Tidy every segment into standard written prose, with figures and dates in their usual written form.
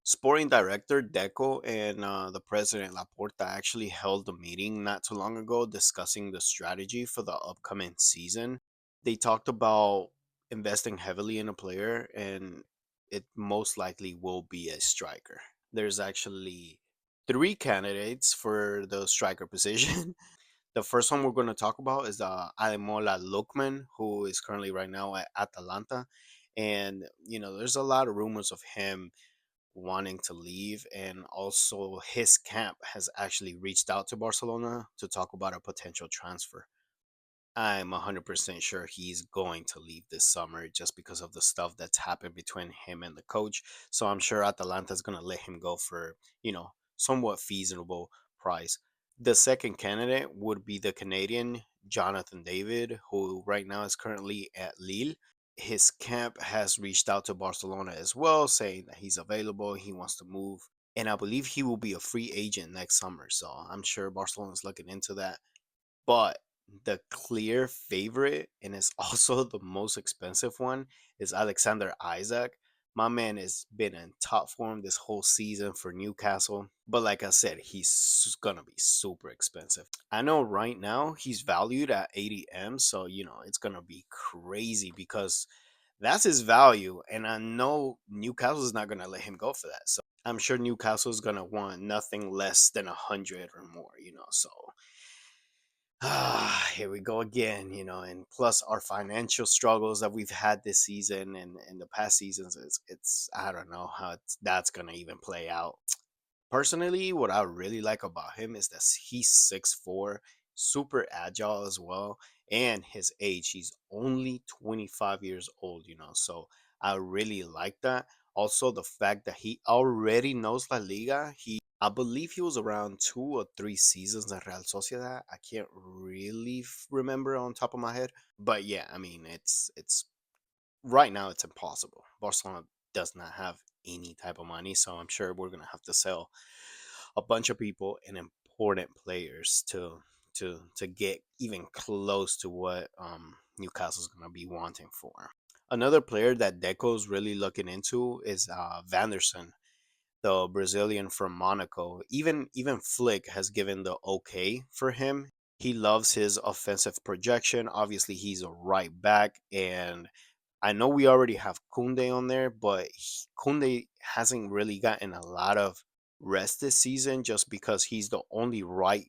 Sporting director Deco and the president Laporta actually held a meeting not too long ago discussing the strategy for the upcoming season. They talked about investing heavily in a player, and it most likely will be a striker. There's actually three candidates for the striker position. The first one we're going to talk about is Ademola Lookman, who is currently right now at Atalanta. And, there's a lot of rumors of him wanting to leave, and also his camp has actually reached out to Barcelona to talk about a potential transfer. I'm 100% sure he's going to leave this summer just because of the stuff that's happened between him and the coach. So I'm sure Atalanta's going to let him go for, somewhat feasible price. The second candidate would be the Canadian Jonathan David, who right now is currently at Lille. His camp has reached out to Barcelona as well, saying that he's available, he wants to move, and I believe he will be a free agent next summer. So I'm sure Barcelona's looking into that. But the clear favorite, and is also the most expensive one, is Alexander Isak. My man has been in top form this whole season for Newcastle. But like I said, he's gonna be super expensive. I know right now he's valued at 80 M, so it's gonna be crazy because that's his value. And I know Newcastle's not gonna let him go for that. So I'm sure Newcastle's gonna want nothing less than 100 or more. So here we go again, and plus our financial struggles that we've had this season and in the past seasons, it's I don't know how that's gonna even play out. Personally, what I really like about him is that he's 6'4", super agile as well, and his age, he's only 25 years old. So I really like that. Also, the fact that he already knows La Liga. I believe he was around 2 or 3 seasons at Real Sociedad. I can't really remember on top of my head, but yeah, I mean, it's right now it's impossible. Barcelona does not have any type of money, so I'm sure we're gonna have to sell a bunch of people and important players to get even close to what Newcastle's gonna be wanting for. Another player that Deco's really looking into is Vanderson, the Brazilian from Monaco. Even Flick has given the okay for him. He loves his offensive projection. Obviously, he's a right back, and I know we already have Kunde on there, but Kunde hasn't really gotten a lot of rest this season just because he's the only right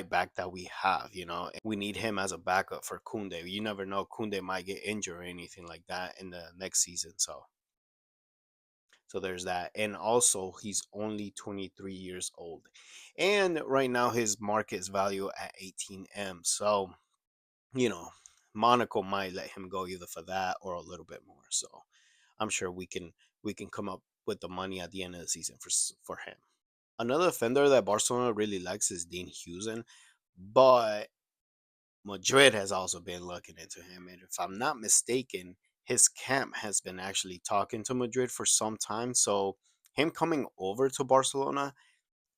back that we have. And we need him as a backup for Kunde. You never know, Kunde might get injured or anything like that in the next season. So there's that. And also, he's only 23 years old. And right now, his market value at 18M. So, you know, Monaco might let him go either for that or a little bit more. So I'm sure we can come up with the money at the end of the season for him. Another defender that Barcelona really likes is Dean Huijsen, but Madrid has also been looking into him, and if I'm not mistaken, his camp has been actually talking to Madrid for some time. So him coming over to Barcelona,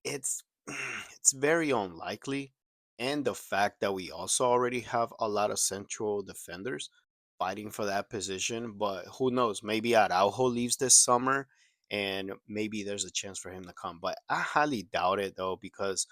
it's it's very unlikely. And the fact that we also already have a lot of central defenders fighting for that position, but who knows? Maybe Araujo leaves this summer, and maybe there's a chance for him to come. But I highly doubt it though, because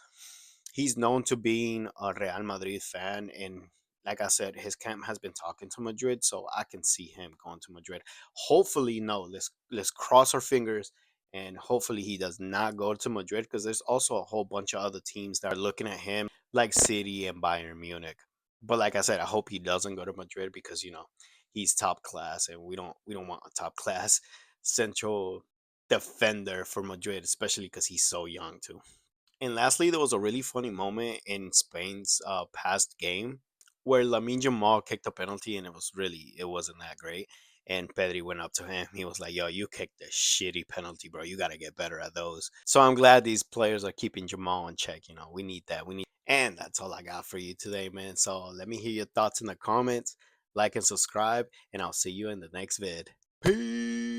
he's known to being a Real Madrid fan, and like I said, his camp has been talking to Madrid, so I can see him going to Madrid. Hopefully, no. Let's cross our fingers, and hopefully he does not go to Madrid, because there's also a whole bunch of other teams that are looking at him, like City and Bayern Munich. But like I said, I hope he doesn't go to Madrid, because he's top class, and we don't want a top class central defender for Madrid, especially because he's so young too. And lastly, there was a really funny moment in Spain's past game where Lamine Jamal kicked a penalty, and it wasn't that great. And Pedri went up to him. He was like, "Yo, you kicked a shitty penalty, bro. You gotta get better at those." So I'm glad these players are keeping Jamal in check. We need that. And that's all I got for you today, man. So let me hear your thoughts in the comments. Like and subscribe, and I'll see you in the next vid. Peace.